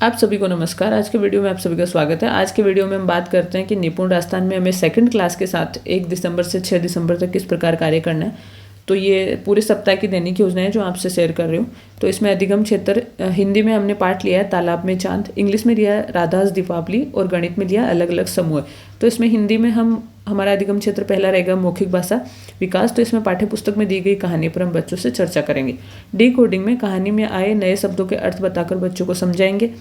आप सभी को नमस्कार। आज के वीडियो में आप सभी का स्वागत है। आज के वीडियो में हम बात करते हैं कि निपुण राजस्थान में हमें सेकंड क्लास के साथ 1 दिसंबर से 6 दिसंबर तक किस प्रकार कार्य करना है। तो ये पूरे सप्ताह की दैनिक योजना है जो आपसे शेयर कर रही हूँ। तो इसमें अधिगम क्षेत्र हिंदी में हमने पाठ लिया है तालाब में चांद, इंग्लिश में लिया है राधास दीपावली और गणित में लिया अलग अलग समूह। तो इसमें हिंदी में हमारा अधिगम क्षेत्र पहला रहेगा मौखिक भाषा विकास। तो इसमें पाठ्य पुस्तक में दी गई कहानी पर हम बच्चों से चर्चा करेंगे। डी कोडिंग में कहानी में आए नए शब्दों के अर्थ बताकर बच्चों को समझाएंगे।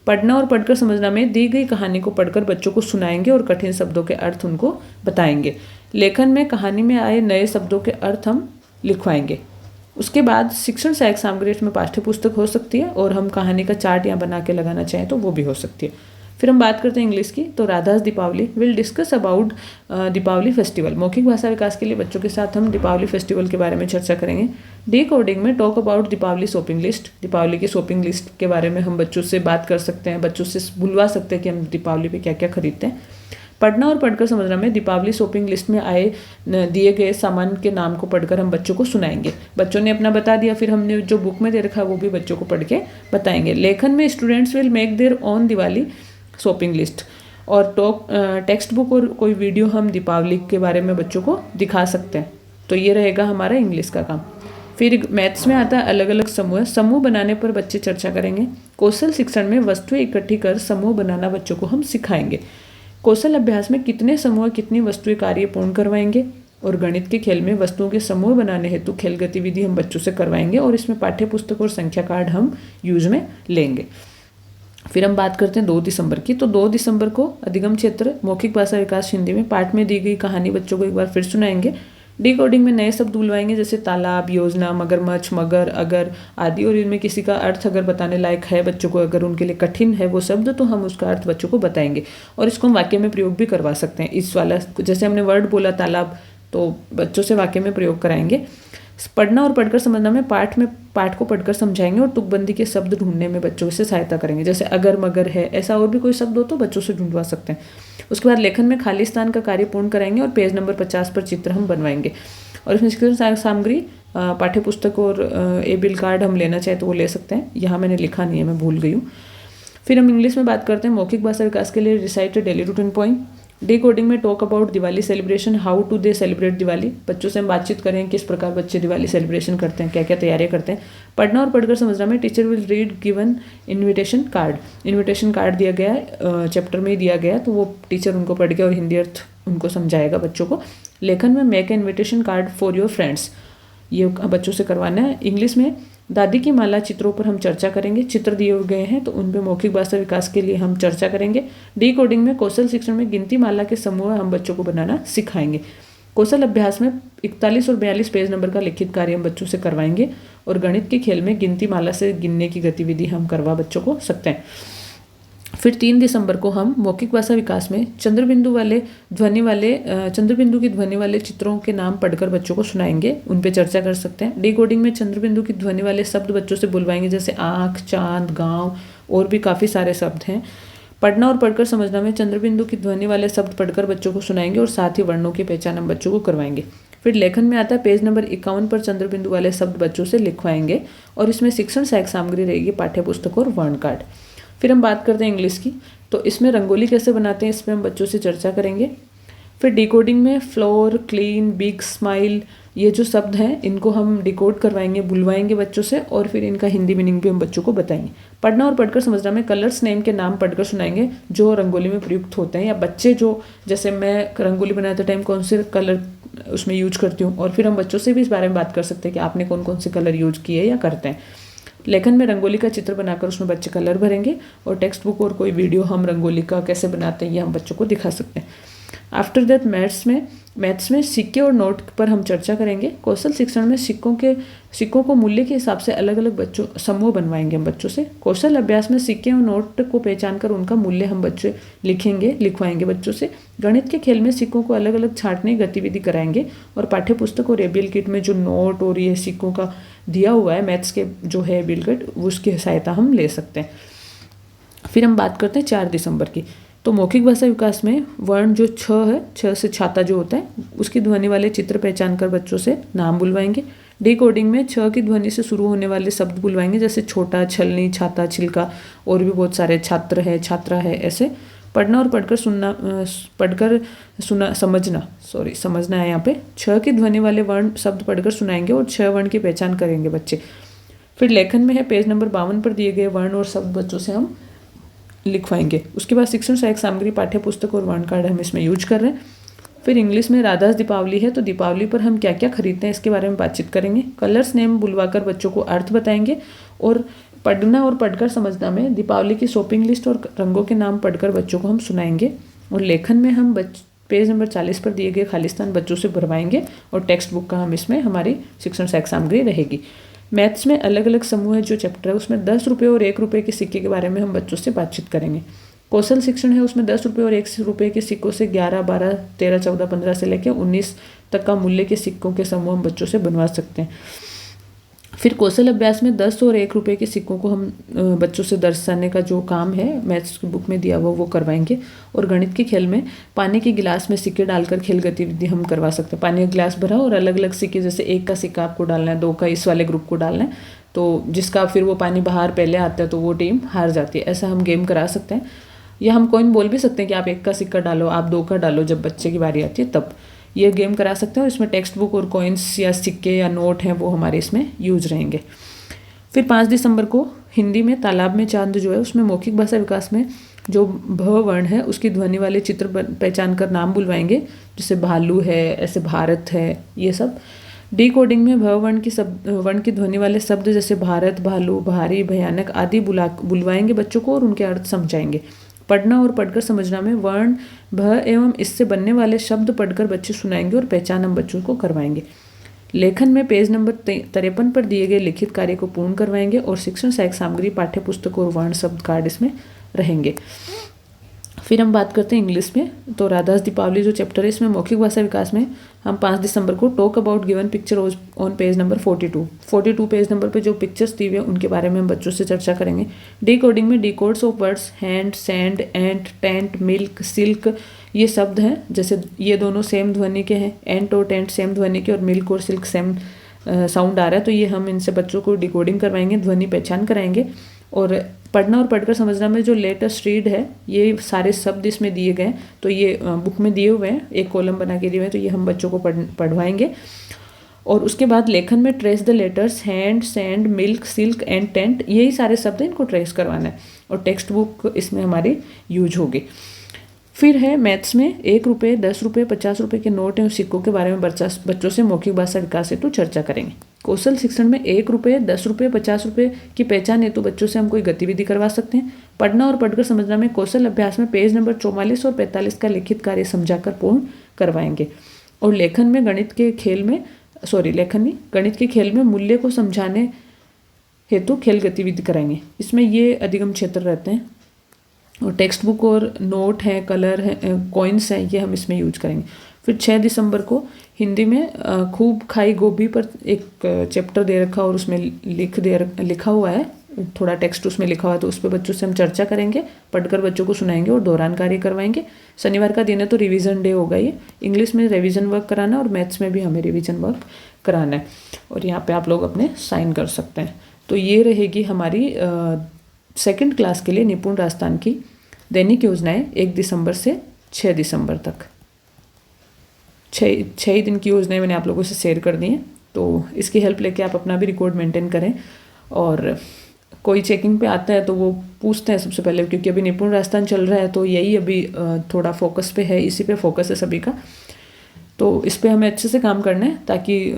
पढ़ना और पढ़कर समझना में दी गई कहानी को पढ़कर बच्चों को सुनाएंगे और कठिन शब्दों के अर्थ उनको बताएंगे। लेखन में कहानी में आए नए शब्दों के अर्थ हम लिखवाएंगे। उसके बाद शिक्षण सहायक सामग्री में पाठ्य पुस्तक हो सकती है और हम कहानी का चार्ट यहाँ बना के लगाना चाहें तो वो भी हो सकती है। फिर हम बात करते हैं इंग्लिश की। तो राधास Deepavali will discuss about Deepavali festival. मौखिक भाषा विकास के लिए बच्चों के साथ हम दीपावली फेस्टिवल के बारे में चर्चा करेंगे। डी कोडिंग में talk about Deepavali shopping list. Deepavali की शॉपिंग लिस्ट के बारे में हम बच्चों से बात कर सकते हैं, बच्चों से बुलवा सकते हैं कि हम दीपावली पे क्या क्या खरीदते हैं। पढ़ना और पढ़कर समझना में दीपावली शॉपिंग लिस्ट में आए दिए गए सामान के नाम को पढ़कर हम बच्चों को सुनाएंगे। बच्चों ने अपना बता दिया, फिर हमने जो बुक में दे रखा है वो भी बच्चों को पढ़ के बताएंगे। लेखन में students will make their own Diwali shopping list और टेक्स्ट बुक और कोई वीडियो हम दीपावली के बारे में बच्चों को दिखा सकते हैं। तो ये रहेगा हमारा इंग्लिश का काम। फिर मैथ्स में आता है अलग अलग समूह। समूह बनाने पर बच्चे चर्चा करेंगे। कौशल शिक्षण में वस्तुएं इकट्ठी कर समूह बनाना बच्चों को हम सिखाएंगे। कौशल अभ्यास में कितने समूह कितनी वस्तुएं कार्य पूर्ण करवाएंगे। और गणित के खेल में वस्तुओं के समूह बनाने हेतु खेल गतिविधि हम बच्चों से करवाएंगे और इसमें पाठ्य पुस्तक और संख्या कार्ड हम यूज में लेंगे। फिर हम बात करते हैं 2 दिसंबर की। तो 2 दिसंबर को अधिगम क्षेत्र मौखिक भाषा विकास हिंदी में पाठ में दी गई कहानी बच्चों को एक बार फिर सुनाएंगे। डी कोडिंग में नए शब्द बुलवाएंगे जैसे तालाब, योजना, मगरमच्छ, मगर, अगर आदि। और इनमें किसी का अर्थ अगर बताने लायक है बच्चों को, अगर उनके लिए कठिन है वो शब्द, तो हम उसका अर्थ बच्चों को बताएंगे और इसको हम वाक्य में प्रयोग भी करवा सकते हैं। इस वाला जैसे हमने वर्ड बोला तालाब, तो बच्चों से वाक्य में प्रयोग कराएंगे। पढ़ना और पढ़कर समझना में पाठ को पढ़कर समझाएंगे और तुकबंदी के शब्द ढूंढने में बच्चों से सहायता करेंगे। जैसे अगर, मगर है, ऐसा और भी कोई शब्द हो तो बच्चों से ढूंढवा सकते हैं। उसके बाद लेखन में खाली स्थान का कार्य पूर्ण कराएंगे और पेज नंबर 50 पर चित्र हम बनवाएंगे। और इसमें शिक्षण सहायक सामग्री पाठ्य पुस्तक और ए बिल कार्ड हम लेना चाहे तो वो ले सकते हैं। यहाँ मैंने लिखा नहीं है, मैं भूल गई हूँ। फिर हम इंग्लिश में बात करते हैं मौखिक भाषा विकास के लिए recite daily routine point. Decoding में talk about Diwali celebration, how to they celebrate Diwali. बच्चों से हम बातचीत करें किस प्रकार बच्चे दिवाली सेलिब्रेशन करते हैं, क्या क्या तैयारियां करते हैं। पढ़ना और पढ़कर समझना में teacher will read given invitation card. Invitation card दिया गया है, चैप्टर में ही दिया गया है, तो वो टीचर उनको पढ़ के और हिंदी अर्थ उनको समझाएगा बच्चों को। लेखन में make a invitation card for your friends, ये बच्चों से करवाना है। इंग्लिश में दादी की माला चित्रों पर हम चर्चा करेंगे। चित्र दिए गए हैं तो उन पर मौखिक भाषा विकास के लिए हम चर्चा करेंगे। डी कोडिंग में कौशल शिक्षण में गिनती माला के समूह हम बच्चों को बनाना सिखाएंगे। कौशल अभ्यास में 41 और 42 पेज नंबर का लिखित कार्य हम बच्चों से करवाएंगे और गणित के खेल में गिनती माला से गिनने की गतिविधि हम करवा बच्चों को सकते हैं। फिर 3 दिसंबर को हम मौखिक भाषा विकास में चंद्रबिंदु की ध्वनि वाले चित्रों के नाम पढ़कर बच्चों को सुनाएंगे, उन पे चर्चा कर सकते हैं। डी कोडिंग में चंद्रबिंदु की ध्वनि वाले शब्द बच्चों से बुलवाएंगे जैसे आँख, चांद, गांव और भी काफ़ी सारे शब्द हैं। पढ़ना और पढ़कर समझना में चंद्रबिंदु की ध्वनि वाले शब्द पढ़कर बच्चों को सुनाएंगे और साथ ही वर्णों की पहचान हम बच्चों को करवाएंगे। फिर लेखन में आता है पेज नंबर 51 पर चंद्रबिंदु वाले शब्द बच्चों से लिखवाएंगे और इसमें शिक्षण सहायक सामग्री रहेगी पाठ्य पुस्तक और वर्ण कार्ड। फिर हम बात करते हैं इंग्लिश की। तो इसमें रंगोली कैसे बनाते हैं इस पर हम बच्चों से चर्चा करेंगे। फिर डिकोडिंग में फ्लोर, क्लीन, बिग, स्माइल, ये जो शब्द हैं इनको हम डिकोड करवाएंगे, बुलवाएंगे बच्चों से और फिर इनका हिंदी मीनिंग भी हम बच्चों को बताएंगे। पढ़ना और पढ़कर समझना में कलर्स नेम के नाम पढ़कर सुनाएंगे जो रंगोली में प्रयुक्त होते हैं, या बच्चे जो जैसे मैं रंगोली बनाते टाइम कौन से कलर उसमें यूज करती हूँ, और फिर हम बच्चों से भी इस बारे में बात कर सकते हैं कि आपने कौन कौन से कलर यूज किए या करते हैं। लेखन में रंगोली का चित्र बनाकर उसमें बच्चे कलर भरेंगे और टेक्स्ट बुक और कोई वीडियो हम रंगोली का कैसे बनाते हैं ये हम बच्चों को दिखा सकते हैं। आफ्टर दैट मैथ्स में सिक्के और नोट पर हम चर्चा करेंगे। कौशल शिक्षण में सिक्कों को मूल्य के हिसाब से अलग अलग बच्चों समूह बनवाएंगे हम बच्चों से। कौशल अभ्यास में सिक्के और नोट को पहचान कर उनका मूल्य हम बच्चे लिखवाएंगे बच्चों से। गणित के खेल में सिक्कों को अलग अलग छांटने की गतिविधि कराएंगे और पाठ्य पुस्तक और एबीएल किट में जो नोट और ये सिक्कों का दिया हुआ है मैथ्स के जो है एबीएल किट, उसकी सहायता हम ले सकते हैं। फिर हम बात करते हैं 4 दिसंबर की। तो मौखिक भाषा विकास में वर्ण जो छ है, छ से छाता जो होता है, उसकी ध्वनि वाले चित्र पहचान कर बच्चों से नाम बुलवाएंगे। डी कोडिंग में छ की ध्वनि से शुरू होने वाले शब्द बुलवाएंगे, जैसे छोटा, छलनी, छाता, छिलका और भी बहुत सारे, छात्र है, छात्रा है, ऐसे। पढ़ना और पढ़कर सुना समझना है यहाँ पे। छ की ध्वनि वाले वर्ण शब्द पढ़कर सुनाएंगे और छ वर्ण की पहचान करेंगे बच्चे। फिर लेखन में है पेज नंबर 52 पर दिए गए वर्ण और शब्द बच्चों से हम लिखवाएंगे। उसके बाद शिक्षण सहायक सामग्री, पाठ्य पुस्तक और वर्ण कार्ड हम इसमें यूज कर रहे हैं। फिर इंग्लिश में राधास दीपावली है, तो दीपावली पर हम क्या क्या खरीदते हैं इसके बारे में बातचीत करेंगे। कलर्स नेम बुलवाकर बच्चों को अर्थ बताएंगे। और पढ़ना और पढ़कर समझना में दीपावली की शॉपिंग लिस्ट और रंगों के नाम पढ़कर बच्चों को हम सुनाएंगे। और लेखन में हम पेज नंबर 40 पर दिए गए खाली स्थान बच्चों से भरवाएंगे और टेक्स्ट बुक का हम इसमें हमारी शिक्षण सहायक सामग्री रहेगी। मैथ्स में अलग अलग समूह है जो चैप्टर है, उसमें 10 रुपये और 1 रुपये के सिक्के के बारे में हम बच्चों से बातचीत करेंगे। कौशल शिक्षण है, उसमें 10 रुपये और 1 रुपये के सिक्कों से 11, 12, 13, 14, 15 से लेकर 19 तक का मूल्य के सिक्कों के समूह हम बच्चों से बनवा सकते हैं। फिर कौशल अभ्यास में 10 और 1 रुपये के सिक्कों को हम बच्चों से दर्शाने का जो काम है मैथ्स की बुक में दिया हुआ वो करवाएंगे। और गणित के खेल में पानी के गिलास में सिक्के डालकर खेल गतिविधि हम करवा सकते हैं। पानी का गिलास भरा और अलग अलग सिक्के, जैसे 1 का सिक्का आपको डालना है, 2 का इस वाले ग्रुप को डालना है, तो जिसका फिर वो पानी बाहर पहले आता है तो वो टीम हार जाती है। ऐसा हम गेम करा सकते हैं। या हम कॉइन बोल भी सकते हैं कि आप 1 का सिक्का डालो, आप 2 का डालो, जब बच्चे की बारी आती है तब ये गेम करा सकते हैं। और इसमें टेक्स्ट बुक और कॉइन्स या सिक्के या नोट हैं वो हमारे इसमें यूज रहेंगे। फिर 5 दिसंबर को हिंदी में तालाब में चांद जो है उसमें मौखिक भाषा विकास में जो भ वर्ण है उसकी ध्वनि वाले चित्र पहचान कर नाम बुलवाएंगे, जैसे भालू है, ऐसे भारत है, ये सब। डी कोडिंग में भ वर्ण की ध्वनि वाले शब्द जैसे भारत, भालू, भारी, भयानक आदि बुलवाएंगे बच्चों को और उनके अर्थ समझाएंगे। पढ़ना और पढ़कर समझना में वर्ण भ एवं इससे बनने वाले शब्द पढ़कर बच्चे सुनाएंगे और पहचान हम बच्चों को करवाएंगे। लेखन में पेज नंबर 53 पर दिए गए लिखित कार्य को पूर्ण करवाएंगे और शिक्षण सहायक सामग्री, पाठ्य पुस्तक और वर्ण शब्द कार्ड इसमें रहेंगे। फिर हम बात करते हैं इंग्लिश में, तो राधास दीपावली जो चैप्टर है इसमें मौखिक भाषा विकास में हम 5 दिसंबर को talk about given picture on page number 42 page number पे जो पिक्चर्स दी हुई है उनके बारे में हम बच्चों से चर्चा करेंगे। डी कोडिंग में D codes of words hand, sand, ant, tent, milk, silk ये शब्द हैं, जैसे ये दोनों सेम ध्वनि के हैं, एंट और टेंट सेम ध्वनि के और मिल्क और सिल्क सेम साउंड आ रहा है, तो ये हम इनसे बच्चों को डिकोडिंग करवाएंगे, ध्वनि पहचान कराएंगे। और पढ़ना और पढ़कर समझना में जो लेटेस्ट रीड है ये सारे शब्द इसमें दिए गए हैं, तो ये बुक में दिए हुए हैं, एक कॉलम बना के दिए हुए हैं, तो ये हम बच्चों को पढ़वाएंगे। और उसके बाद लेखन में trace the letters hand, sand, milk, silk and tent, यही सारे शब्द हैं, इनको ट्रेस करवाना है और टेक्स्ट बुक इसमें हमारी यूज होगी। फिर है मैथ्स में 1 रुपये, 10 रुपये, 50 रुपये के नोट और सिक्कों के बारे में बच्चों से मौखिक भाषा विकास हेतु चर्चा करेंगे। कौशल शिक्षण में 1 रुपये, 10 रुपये, 50 रुपये की पहचान हेतु बच्चों से हम कोई गतिविधि करवा सकते हैं। पढ़ना और पढ़कर समझना में कौशल अभ्यास में पेज नंबर 44 और 45 का लिखित कार्य समझाकर पूर्ण करवाएंगे। और लेखन में गणित के खेल में मूल्य को समझाने हेतु खेल गतिविधि कराएंगे। इसमें ये अधिगम क्षेत्र रहते हैं और टेक्स्ट बुक और नोट है, कलर है, कॉइन्स हैं, ये हम इसमें यूज करेंगे। फिर 6 दिसंबर को हिंदी में खूब खाई गोभी पर एक चैप्टर दे रखा और उसमें लिखा हुआ है, थोड़ा टेक्स्ट उसमें लिखा हुआ है, तो उस पर बच्चों से हम चर्चा करेंगे, पढ़कर बच्चों को सुनाएंगे और दोहरान कार्य करवाएंगे। शनिवार का दिन है तो रिवीजन डे होगा ये। इंग्लिश में रिवीजन वर्क कराना और मैथ्स में भी हमें रिवीजन वर्क कराना है और यहाँ पे आप लोग अपने साइन कर सकते हैं। तो ये रहेगी हमारी 2nd क्लास के लिए निपुण राजस्थान की दैनिक योजनाएं 1 दिसंबर से 6 दिसंबर तक। 6 दिन की योजनाएं मैंने आप लोगों से शेयर कर दी हैं, तो इसकी हेल्प लेके आप अपना भी रिकॉर्ड मेंटेन करें। और कोई चेकिंग पे आता है तो वो पूछते हैं सबसे पहले, क्योंकि अभी निपुण राजस्थान चल रहा है तो यही अभी थोड़ा फोकस पे है, इसी पे फोकस है सभी का। तो इस पे हमें अच्छे से काम करना है ताकि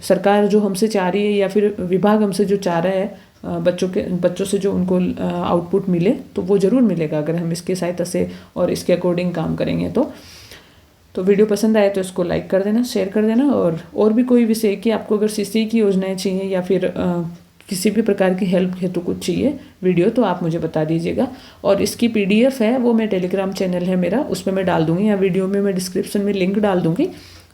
सरकार जो हमसे चाह रही है या फिर विभाग हमसे जो चाह रहा है बच्चों से जो उनको आउटपुट मिले तो वो ज़रूर मिलेगा अगर हम इसके सहायता से और इसके अकॉर्डिंग काम करेंगे। तो वीडियो पसंद आए तो इसको लाइक कर देना, शेयर कर देना। और भी कोई विषय की आपको अगर सीसी की योजनाएं चाहिए या फिर किसी भी प्रकार की हेल्प हेतु कुछ चाहिए वीडियो, तो आप मुझे बता दीजिएगा। और इसकी PDF है वो मैं टेलीग्राम चैनल है मेरा, उसमें मैं डाल दूँगी, या वीडियो में मैं डिस्क्रिप्शन में लिंक डाल दूँगी,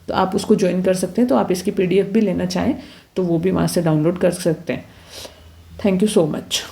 तो आप उसको ज्वाइन कर सकते हैं। तो आप इसकी PDF भी लेना चाहें तो वो भी वहाँ से डाउनलोड कर सकते हैं। Thank you so much.